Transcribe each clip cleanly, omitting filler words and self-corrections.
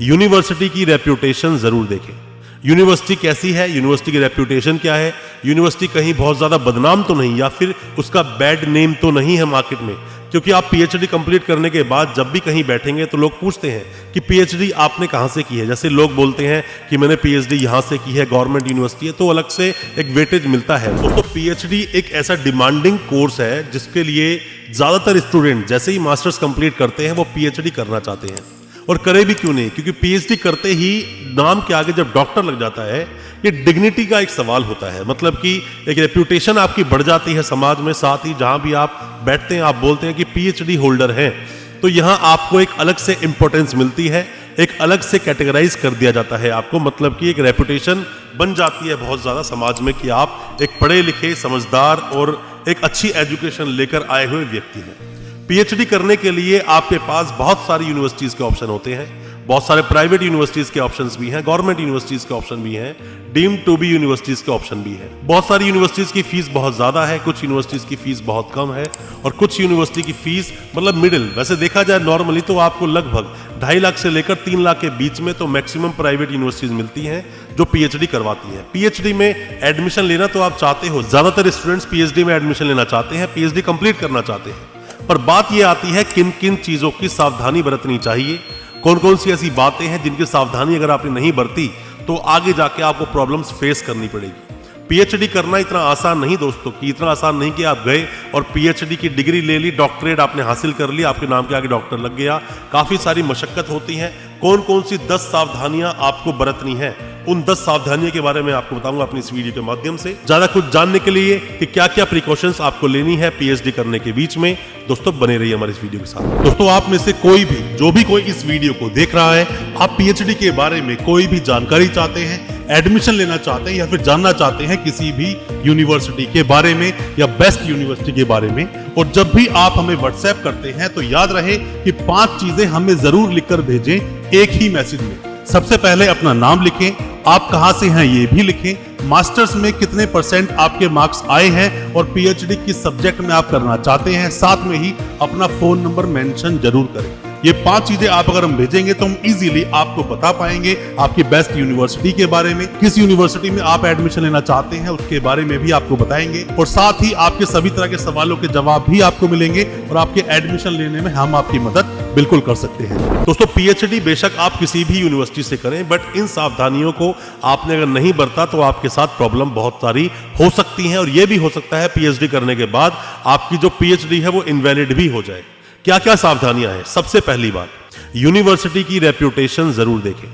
University की reputation जरूर देखें। यूनिवर्सिटी कैसी है, यूनिवर्सिटी की रेप्यूटेशन क्या है, यूनिवर्सिटी कहीं बहुत ज्यादा बदनाम तो नहीं या फिर उसका बैड नेम तो नहीं है मार्केट में। क्योंकि आप पीएचडी कंप्लीट करने के बाद जब भी कहीं बैठेंगे तो लोग पूछते हैं कि पीएचडी आपने कहां से की है। जैसे लोग बोलते हैं कि मैंने पीएचडी यहां से की है, गवर्नमेंट यूनिवर्सिटी है, तो अलग से एक वेटेज मिलता है। दोस्तों पीएचडी एक ऐसा डिमांडिंग कोर्स है जिसके लिए ज्यादातर स्टूडेंट जैसे ही मास्टर्स कंप्लीट करते हैं वो पीएचडी करना चाहते हैं। और करे भी क्यों नहीं, क्योंकि पीएचडी करते ही नाम के आगे जब डॉक्टर लग जाता है ये डिग्निटी का एक सवाल होता है। मतलब कि एक रेप्यूटेशन आपकी बढ़ जाती है समाज में, साथ ही जहां भी आप बैठते हैं आप बोलते हैं कि पीएचडी होल्डर हैं, तो यहां आपको एक अलग से इंपॉर्टेंस मिलती है, एक अलग से कैटेगराइज कर दिया जाता है आपको। मतलब कि एक रेप्यूटेशन बन जाती है बहुत ज्यादा समाज में कि आप एक पढ़े लिखे, समझदार और एक अच्छी एजुकेशन लेकर आए हुए व्यक्ति हैं। पीएचडी करने के लिए आपके पास बहुत सारी यूनिवर्सिटीज के ऑप्शन होते हैं, बहुत सारे प्राइवेट यूनिवर्सिटीज के ऑप्शंस भी हैं, गवर्नमेंट यूनिवर्सिटीज के ऑप्शन भी हैं, डीम्ड टू बी यूनिवर्सिटीज के ऑप्शन भी हैं। बहुत सारी यूनिवर्सिटीज की फीस बहुत ज्यादा है, कुछ यूनिवर्सिटीज की फीस बहुत कम है और कुछ यूनिवर्सिटी की फीस मतलब मिडिल। वैसे देखा जाए नॉर्मली तो आपको लगभग 2.5 लाख से लेकर 3 लाख के बीच में तो मैक्सिमम प्राइवेट यूनिवर्सिटीज मिलती हैं जो पीएचडी करवाती हैं। पीएचडी में एडमिशन लेना तो आप चाहते हो, ज्यादातर स्टूडेंट्स पीएचडी में एडमिशन लेना चाहते हैं, पीएचडी कंप्लीट करना चाहते हैं, पर बात यह आती है किन किन चीजों की सावधानी बरतनी चाहिए, कौन कौन सी ऐसी बातें हैं जिनकी सावधानी अगर आपने नहीं बरती तो आगे जाके आपको प्रॉब्लम्स फेस करनी पड़ेगी। पीएचडी करना इतना आसान नहीं दोस्तों, कि इतना आसान नहीं कि आप गए और पीएचडी की डिग्री ले ली, डॉक्टरेट आपने हासिल कर ली, आपके नाम के आगे डॉक्टर लग गया। काफी सारी मशक्कत होती है। कौन कौन सी 10 सावधानियां आपको बरतनी है, उन 10 सावधानियों के बारे में आपको बताऊंगा अपनी इस वीडियो के माध्यम से। ज्यादा कुछ जानने के लिए कि क्या क्या प्रिकॉशंस आपको लेनी है पीएचडी करने के बीच में, दोस्तों बने रहिए हमारे इस वीडियो के साथ। दोस्तों आप में से कोई भी, जो भी कोई इस वीडियो को देख रहा है, आप पीएचडी के बारे में कोई भी जानकारी चाहते हैं, एडमिशन लेना चाहते हैं या फिर जानना चाहते हैं किसी भी यूनिवर्सिटी के बारे में या बेस्ट यूनिवर्सिटी के बारे में, और जब भी आप हमें व्हाट्सएप करते हैं तो याद रहे कि 5 चीजें हमें जरूर लिखकर भेजें एक ही मैसेज में। सबसे पहले अपना नाम लिखें, आप कहां से हैं ये भी लिखें, मास्टर्स में कितने % आपके मार्क्स आए हैं और पीएचडी किस सब्जेक्ट में आप करना चाहते हैं, साथ में ही अपना फोन नंबर मेंशन जरूर करें। ये 5 चीजें आप अगर हम भेजेंगे तो हम इजीली आपको बता पाएंगे आपकी बेस्ट यूनिवर्सिटी के बारे में, किस यूनिवर्सिटी में आप एडमिशन लेना चाहते हैं उसके बारे में भी आपको बताएंगे, और साथ ही आपके सभी तरह के सवालों के जवाब भी आपको मिलेंगे और आपके एडमिशन लेने में हम आपकी मदद बिल्कुल कर सकते हैं। दोस्तों पीएचडी बेशक आप किसी भी यूनिवर्सिटी से करें, बट इन सावधानियों को आपने अगर नहीं बरता तो आपके साथ प्रॉब्लम बहुत सारी हो सकती है। और यह भी हो सकता है पीएचडी करने के बाद आपकी जो पीएचडी है वो इनवैलिड भी हो जाए। क्या क्या सावधानियां हैं? सबसे पहली बात, यूनिवर्सिटी की रेप्यूटेशन जरूर देखें।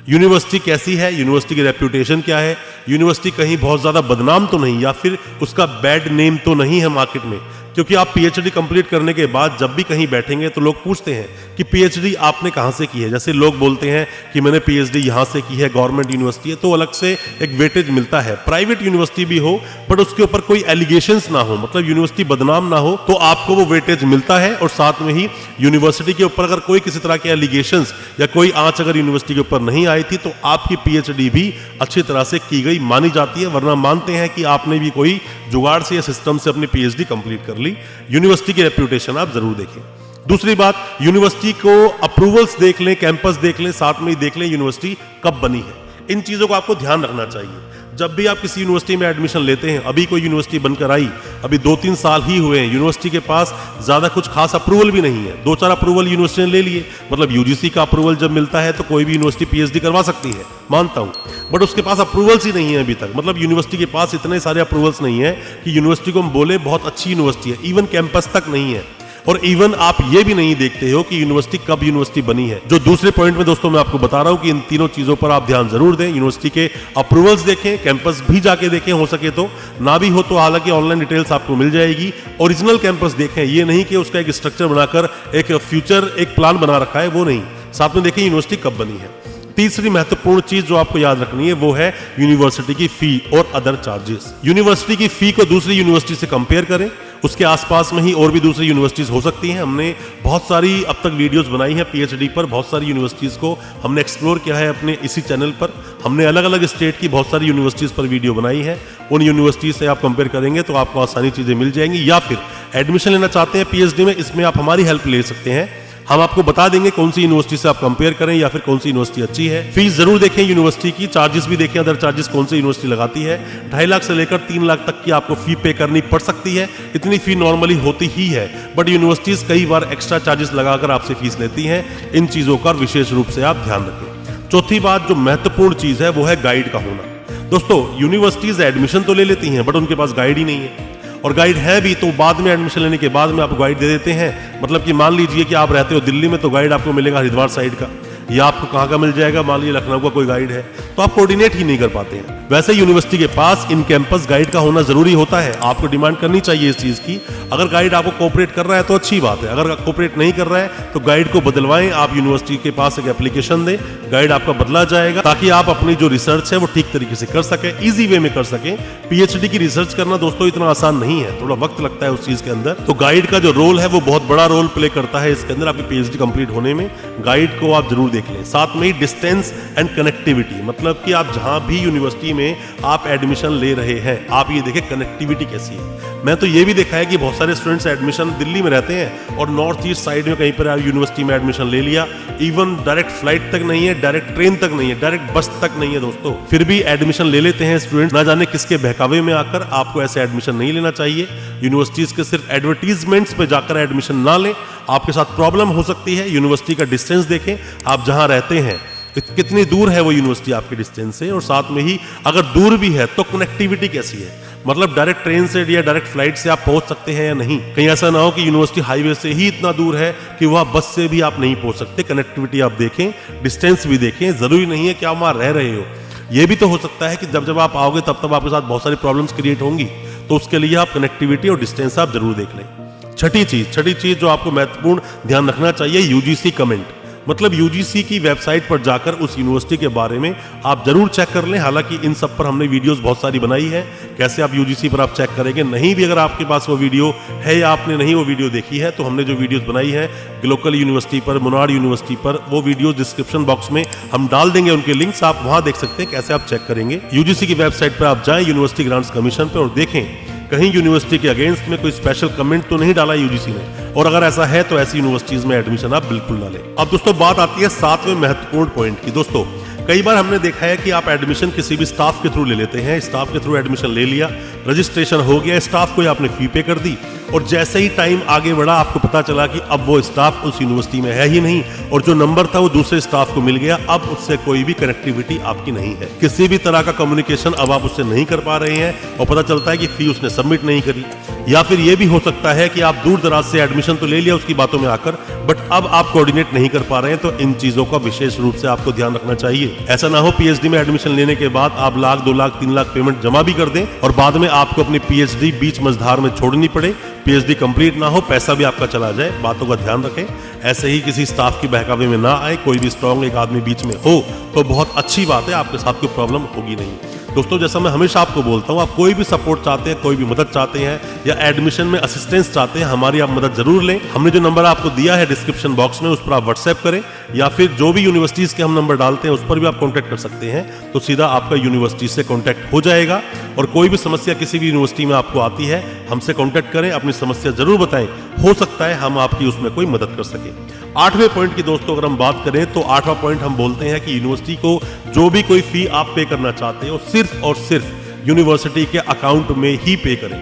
यूनिवर्सिटी कैसी है, यूनिवर्सिटी की रेप्यूटेशन क्या है, यूनिवर्सिटी कहीं बहुत ज्यादा बदनाम तो नहीं या फिर उसका बैड नेम तो नहीं है मार्केट में। क्योंकि आप पीएचडी कंप्लीट करने के बाद जब भी कहीं बैठेंगे तो लोग पूछते हैं कि पीएचडी आपने कहां से की है। जैसे लोग बोलते हैं कि मैंने पीएचडी यहां से की है, गवर्नमेंट यूनिवर्सिटी है, तो अलग से एक वेटेज मिलता है। प्राइवेट यूनिवर्सिटी भी हो बट उसके ऊपर कोई एलिगेशंस ना हो, मतलब यूनिवर्सिटी बदनाम ना हो, तो आपको वो वेटेज मिलता है। और साथ में ही यूनिवर्सिटी के ऊपर अगर कोई किसी तरह के एलिगेशंस या कोई आंच अगर यूनिवर्सिटी के ऊपर नहीं आई थी तो आपकी पीएचडी भी अच्छी तरह से की गई मानी जाती है, वरना मानते हैं कि आपने भी कोई जुगाड़ से या सिस्टम से अपनी पीएचडी कंप्लीट कर ली। यूनिवर्सिटी की रेप्यूटेशन आप जरूर देखें। दूसरी बात, यूनिवर्सिटी को अप्रूवल्स देख लें, कैंपस देख लें, साथ में ही देख लें यूनिवर्सिटी कब बनी है। इन चीजों को आपको ध्यान रखना चाहिए। जब भी आप किसी यूनिवर्सिटी में एडमिशन लेते हैं, अभी कोई यूनिवर्सिटी बनकर आई, अभी 2-3 साल ही हुए हैं, यूनिवर्सिटी के पास ज्यादा कुछ खास अप्रूवल भी नहीं है, 2-4 अप्रूवल यूनिवर्सिटी ने ले लिए। मतलब यूजीसी का अप्रूवल जब मिलता है तो कोई भी यूनिवर्सिटी पीएचडी करवा सकती है, मानता हूं, बट उसके पास अप्रूवल्स ही नहीं है अभी तक। मतलब यूनिवर्सिटी के पास इतने सारे अप्रूवल्स नहीं है कि यूनिवर्सिटी को हम बोले बहुत अच्छी यूनिवर्सिटी है, इवन कैंपस तक नहीं है। और इवन आप ये भी नहीं देखते हो कि यूनिवर्सिटी कब यूनिवर्सिटी बनी है। जो दूसरे पॉइंट में दोस्तों मैं आपको बता रहा हूं कि इन तीनों चीजों पर आप ध्यान जरूर दें। यूनिवर्सिटी के अप्रूवल्स देखें, कैंपस भी जाके देखें, हो सके तो, ना भी हो तो हालांकि ऑनलाइन डिटेल्स आपको मिल जाएगी। ओरिजिनल कैंपस देखें, ये नहीं कि उसका एक स्ट्रक्चर बनाकर एक फ्यूचर एक प्लान बना रखा है, वो नहीं। साथ में देखें यूनिवर्सिटी कब बनी है। तीसरी महत्वपूर्ण चीज जो आपको याद रखनी है वो है यूनिवर्सिटी की फी और अदर चार्जेस। यूनिवर्सिटी की फी को दूसरी यूनिवर्सिटी से कंपेयर करें, उसके आसपास में ही और भी दूसरी यूनिवर्सिटीज हो सकती हैं। हमने बहुत सारी अब तक वीडियोस बनाई हैं पीएचडी पर, बहुत सारी यूनिवर्सिटीज को हमने एक्सप्लोर किया है अपने इसी चैनल पर। हमने अलग अलग स्टेट की बहुत सारी यूनिवर्सिटीज पर वीडियो बनाई है। उन यूनिवर्सिटीज से आप कंपेयर करेंगे तो आपको आसानी चीजें मिल जाएंगी। या फिर एडमिशन लेना चाहते हैं पीएचडी में, इसमें आप हमारी हेल्प ले सकते हैं। हम आपको बता देंगे कौन सी यूनिवर्सिटी से आप कंपेयर करें या फिर कौन सी यूनिवर्सिटी अच्छी है। फीस जरूर देखें यूनिवर्सिटी की, चार्जेस भी देखें, अदर चार्जेस कौन सी यूनिवर्सिटी लगाती है। 2.5 लाख से लेकर 3 लाख तक की आपको फी पे करनी पड़ सकती है, इतनी फी नॉर्मली होती ही है, बट यूनिवर्सिटीज कई बार एक्स्ट्रा चार्जेस लगाकर आपसे फीस लेती हैं। इन चीजों का विशेष रूप से आप ध्यान रखें। चौथी बात जो महत्वपूर्ण चीज है वो है गाइड का होना। दोस्तों यूनिवर्सिटीज एडमिशन तो ले लेती हैं, बट उनके पास गाइड ही नहीं है, और गाइड है भी तो बाद में एडमिशन लेने के बाद में आपको गाइड दे देते हैं। मतलब कि मान लीजिए कि आप रहते हो दिल्ली में, तो गाइड आपको मिलेगा हरिद्वार साइड का, या आपको कहाँ का मिल जाएगा, मान लीजिए लखनऊ का कोई गाइड है, तो आप कोऑर्डिनेट ही नहीं कर पाते हैं। वैसे यूनिवर्सिटी के पास इन कैंपस गाइड का होना जरूरी होता है, आपको डिमांड करनी चाहिए इस चीज की। अगर गाइड आपको कोऑपरेट कर रहा है तो अच्छी बात है, अगर कोऑपरेट नहीं कर रहा है तो गाइड को बदलवाएं। आप यूनिवर्सिटी के पास एक एप्लीकेशन दें, गाइड आपका बदला जाएगा, ताकि आप अपनी जो रिसर्च है वो ठीक तरीके से कर सके, इजी वे में कर सके। पीएचडी की रिसर्च करना दोस्तों इतना आसान नहीं है, थोड़ा वक्त लगता है उस चीज के अंदर। तो गाइड का जो रोल है वो बहुत बड़ा रोल प्ले करता है इसके अंदर, आपकी पीएचडी कंप्लीट होने में। गाइड को आप जरूर देख लें। साथ में डिस्टेंस एंड कनेक्टिविटी, मतलब कि आप जहां भी यूनिवर्सिटी में आप एडमिशन ले रहे हैं, आप ये देखें कनेक्टिविटी कैसी है। मैं तो ये भी देखा है कि बहुत सारे स्टूडेंट्स एडमिशन दिल्ली में रहते हैं और नॉर्थ ईस्ट साइड में कहीं पर यूनिवर्सिटी में एडमिशन ले लिया, इवन डायरेक्ट फ्लाइट तक नहीं है, डायरेक्ट ट्रेन तक नहीं है, डायरेक्ट बस तक नहीं है दोस्तों, फिर भी एडमिशन ले लेते हैं स्टूडेंट, ना जाने किसके बहकावे में आकर। आपको ऐसे एडमिशन नहीं लेना चाहिए। यूनिवर्सिटीज के सिर्फ एडवर्टीजमेंट्स पे जाकर एडमिशन ना लें, आपके साथ प्रॉब्लम हो सकती है। यूनिवर्सिटी का डिस्टेंस देखें, आप जहां रहते हैं कितनी दूर है वो यूनिवर्सिटी आपके डिस्टेंस से, और साथ में ही अगर दूर भी है तो कनेक्टिविटी कैसी है, मतलब डायरेक्ट ट्रेन से या डायरेक्ट फ्लाइट से आप पहुंच सकते हैं या नहीं। कहीं ऐसा ना हो कि यूनिवर्सिटी हाईवे से ही इतना दूर है कि वहां बस से भी आप नहीं पहुंच सकते। कनेक्टिविटी आप देखें, डिस्टेंस भी देखें, जरूरी नहीं है कि आप वहां रह रहे हो। ये भी तो हो सकता है कि जब आप आओगे तब आपके साथ बहुत सारी प्रॉब्लम्स क्रिएट होंगी, तो उसके लिए आप कनेक्टिविटी और डिस्टेंस आप जरूर देख लें। छठी चीज जो आपको महत्वपूर्ण ध्यान रखना चाहिए, यूजीसी कमेंट। मतलब यूजीसी की वेबसाइट पर जाकर उस यूनिवर्सिटी के बारे में आप जरूर चेक कर लें। हालांकि इन सब पर हमने वीडियोस बहुत सारी बनाई है, कैसे आप यूजीसी पर आप चेक करेंगे। नहीं भी अगर आपके पास वो वीडियो है या आपने नहीं वो वीडियो देखी है, तो हमने जो वीडियोस बनाई है लोकल यूनिवर्सिटी पर, मुनार यूनिवर्सिटी पर, वो वीडियो डिस्क्रिप्शन बॉक्स में हम डाल देंगे, उनके लिंक्स आप वहां देख सकते हैं कैसे आप चेक करेंगे। यूजीसी की वेबसाइट पर आप जाएं, यूनिवर्सिटी ग्रांट्स कमीशन पर, और देखें कहीं यूनिवर्सिटी के अगेंस्ट में कोई स्पेशल कमेंट तो नहीं डाला यूजीसी ने, और अगर ऐसा है तो ऐसी यूनिवर्सिटीज में एडमिशन आप बिल्कुल ना लें। अब दोस्तों बात आती है 7वें महत्वपूर्ण पॉइंट की। दोस्तों कई बार हमने देखा है कि आप एडमिशन किसी भी स्टाफ के थ्रू ले लेते हैं, स्टाफ के थ्रू एडमिशन ले लिया, रजिस्ट्रेशन हो गया, स्टाफ को आपने फी पे कर दी, और जैसे ही टाइम आगे बढ़ा आपको पता चला कि अब वो स्टाफ उस यूनिवर्सिटी में है ही नहीं, और जो नंबर था वो दूसरे स्टाफ को मिल गया। अब उससे कोई भी कनेक्टिविटी आपकी नहीं है, किसी भी तरह का कम्युनिकेशन अब आप उससे नहीं कर पा रहे हैं, और पता चलता है कि फी उसने सबमिट नहीं करी। या फिर ये भी हो सकता है कि आप दूर दराज से एडमिशन तो ले लिया उसकी बातों में आकर, बट अब आप कोऑर्डिनेट नहीं कर पा रहे हैं। तो इन चीजों का विशेष रूप से आपको ध्यान रखना चाहिए। ऐसा ना हो पीएचडी में एडमिशन लेने के बाद आप 1 लाख 2 लाख 3 लाख पेमेंट जमा भी कर दें और बाद में आपको अपनी पीएचडी बीच मझधार में छोड़नी पड़े, पीएचडी कंप्लीट ना हो, पैसा भी आपका चला जाए। बातों का ध्यान रखें, ऐसे ही किसी स्टाफ की बहकावे में ना आए। कोई भी स्ट्रांग एक आदमी बीच में हो तो बहुत अच्छी बात है, आपके साथ कोई प्रॉब्लम होगी नहीं। दोस्तों जैसा मैं हमेशा आपको बोलता हूँ, आप कोई भी सपोर्ट चाहते हैं, कोई भी मदद चाहते हैं या एडमिशन में असिस्टेंस चाहते हैं, हमारी आप मदद जरूर लें। हमने जो नंबर आपको दिया है डिस्क्रिप्शन बॉक्स में, उस पर आप व्हाट्सएप करें, या फिर जो भी यूनिवर्सिटीज के हम नंबर डालते हैं उस पर भी आप कांटेक्ट कर सकते हैं, तो सीधा आपका यूनिवर्सिटी से कांटेक्ट हो जाएगा। और कोई भी समस्या किसी भी यूनिवर्सिटी में आपको आती है, हमसे कांटेक्ट करें, अपनी समस्या जरूर बताएं, हो सकता है हम आपकी उसमें कोई मदद कर सके। 8वें पॉइंट की दोस्तों अगर हम बात करें तो 8वां पॉइंट हम बोलते हैं कि यूनिवर्सिटी को जो भी कोई फी आप पे करना चाहते हो, सिर्फ और सिर्फ यूनिवर्सिटी के अकाउंट में ही पे करें।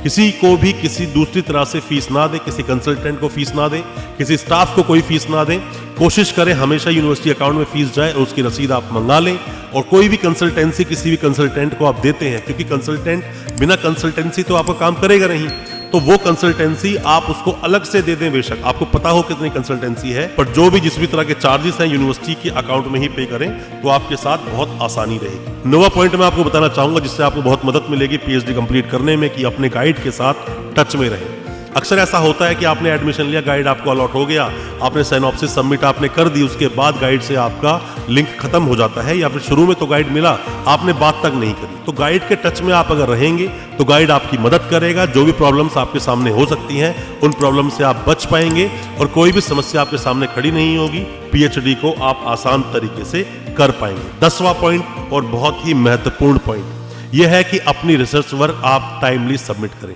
किसी को भी किसी दूसरी तरह से फीस ना दें, किसी कंसल्टेंट को फीस ना दें, किसी स्टाफ को कोई फीस ना दें। कोशिश करें हमेशा यूनिवर्सिटी अकाउंट में फीस जाए और उसकी रसीद आप मंगा लें। और कोई भी कंसल्टेंसी किसी भी कंसल्टेंट को आप देते हैं, क्योंकि कंसल्टेंट बिना कंसल्टेंसी तो आपका काम करेगा नहीं, तो वो कंसल्टेंसी आप उसको अलग से दे दें। बेशक आपको पता हो कितनी कंसल्टेंसी है, पर जो भी जिस भी तरह के चार्जेस हैं यूनिवर्सिटी के अकाउंट में ही पे करें, तो आपके साथ बहुत आसानी रहेगी। 9वां पॉइंट मैं आपको बताना चाहूंगा जिससे आपको बहुत मदद मिलेगी पीएचडी कंप्लीट करने में, कि अपने गाइड के साथ टच में रहें। अक्सर ऐसा होता है कि आपने एडमिशन लिया, गाइड आपको अलॉट हो गया, आपने साइनॉप्सिस सबमिट आपने कर दी, उसके बाद गाइड से आपका लिंक खत्म हो जाता है, या फिर शुरू में तो गाइड मिला, आपने बात तक नहीं करी। तो गाइड के टच में आप अगर रहेंगे तो गाइड आपकी मदद करेगा। जो भी प्रॉब्लम्स आपके सामने हो सकती हैं, उन प्रॉब्लम से आप बच पाएंगे और कोई भी समस्या आपके सामने खड़ी नहीं होगी। पीएचडी को आप आसान तरीके से कर पाएंगे। 10वां पॉइंट और बहुत ही महत्वपूर्ण पॉइंट यह है कि अपनी रिसर्च वर्क आप टाइमली सबमिट करें।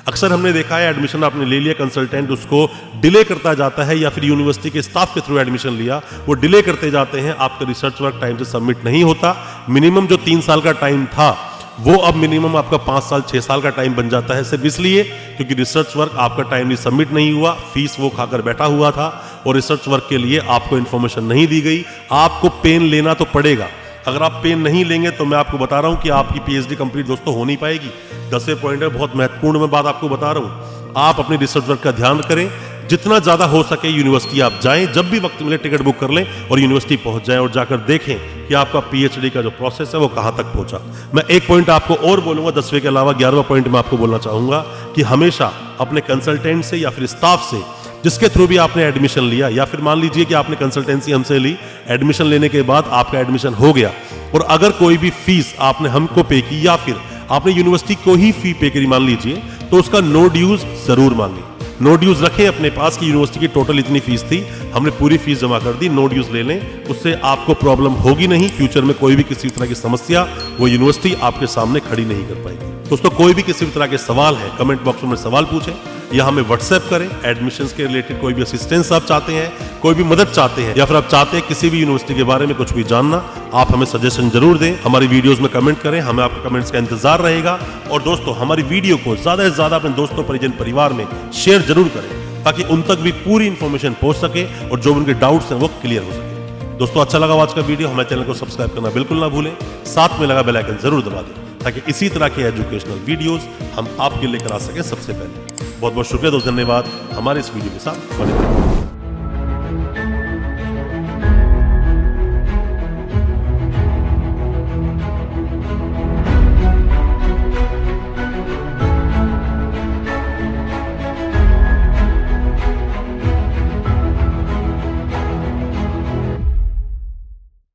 अक्सर हमने देखा है एडमिशन आपने ले लिया, कंसल्टेंट उसको डिले करता जाता है, या फिर यूनिवर्सिटी के स्टाफ के थ्रू एडमिशन लिया, वो डिले करते जाते हैं, आपका रिसर्च वर्क टाइम से सबमिट नहीं होता। मिनिमम जो 3 साल का टाइम था वो अब मिनिमम आपका 5 साल 6 साल का टाइम बन जाता है, सिर्फ इसलिए क्योंकि रिसर्च वर्क आपका टाइमली सबमिट नहीं हुआ, फीस वो खाकर बैठा हुआ था और रिसर्च वर्क के लिए आपको इन्फॉर्मेशन नहीं दी गई। आपको पेन लेना तो पड़ेगा, अगर आप पेन नहीं लेंगे तो मैं आपको बता रहा हूं कि आपकी पीएचडी कंप्लीट दोस्तों हो नहीं पाएगी। 10वें पॉइंट है, बहुत महत्वपूर्ण मैं बात आपको बता रहा हूं, आप अपने रिसर्च वर्क का ध्यान करें, जितना ज्यादा हो सके यूनिवर्सिटी आप जाएं, जब भी वक्त मिले टिकट बुक कर लें और यूनिवर्सिटी पहुंच जाएं और जाकर देखें कि आपका पीएचडी का जो प्रोसेस है वो कहां तक पहुंचा। मैं एक पॉइंट आपको और बोलूंगा 10वें के अलावा, 11वां पॉइंट मैं आपको बोलना चाहूंगा कि हमेशा अपने कंसल्टेंट से या फिर स्टाफ से जिसके थ्रू भी आपने एडमिशन लिया, या फिर मान लीजिए कि आपने कंसल्टेंसी हमसे ली, एडमिशन लेने के बाद आपका एडमिशन हो गया और अगर कोई भी फीस आपने हमको पे की या फिर आपने यूनिवर्सिटी को ही फी पे करी मान लीजिए, तो उसका नो ड्यूज जरूर मांगे। नो ड्यूज रखें अपने पास कि यूनिवर्सिटी की टोटल इतनी फीस थी, हमने पूरी फीस जमा कर दी, नो ड्यूज ले लें, उससे आपको प्रॉब्लम होगी नहीं। फ्यूचर में कोई भी किसी तरह की समस्या वो यूनिवर्सिटी आपके सामने खड़ी नहीं कर पाएगी। दोस्तों कोई भी किसी भी तरह के सवाल है कमेंट बॉक्स में सवाल पूछें या हमें व्हाट्सएप करें। एडमिशंस के रिलेटेड कोई भी असिस्टेंस आप चाहते हैं, कोई भी मदद चाहते हैं, या फिर आप चाहते हैं किसी भी यूनिवर्सिटी के बारे में कुछ भी जानना, आप हमें सजेशन जरूर दें, हमारी वीडियोस में कमेंट करें, हमें आपके कमेंट्स का इंतजार रहेगा। और दोस्तों हमारी वीडियो को ज्यादा से ज्यादा अपने दोस्तों परिजन परिवार में शेयर जरूर करें ताकि उन तक भी पूरी इंफॉर्मेशन पहुंच सके और जो उनके डाउट्स हैं वो क्लियर हो सके। दोस्तों अच्छा लगा आज का वीडियो, हमारे चैनल को सब्सक्राइब करना बिल्कुल ना भूलें, साथ में लगा बेल आइकन जरूर दबा दें ताकि इसी तरह के एजुकेशनल वीडियोस हम आपके लेकर आ सकें सबसे पहले। बहुत बहुत शुक्रिया दोस्त, धन्यवाद हमारे इस वीडियो के साथ बने रहिए।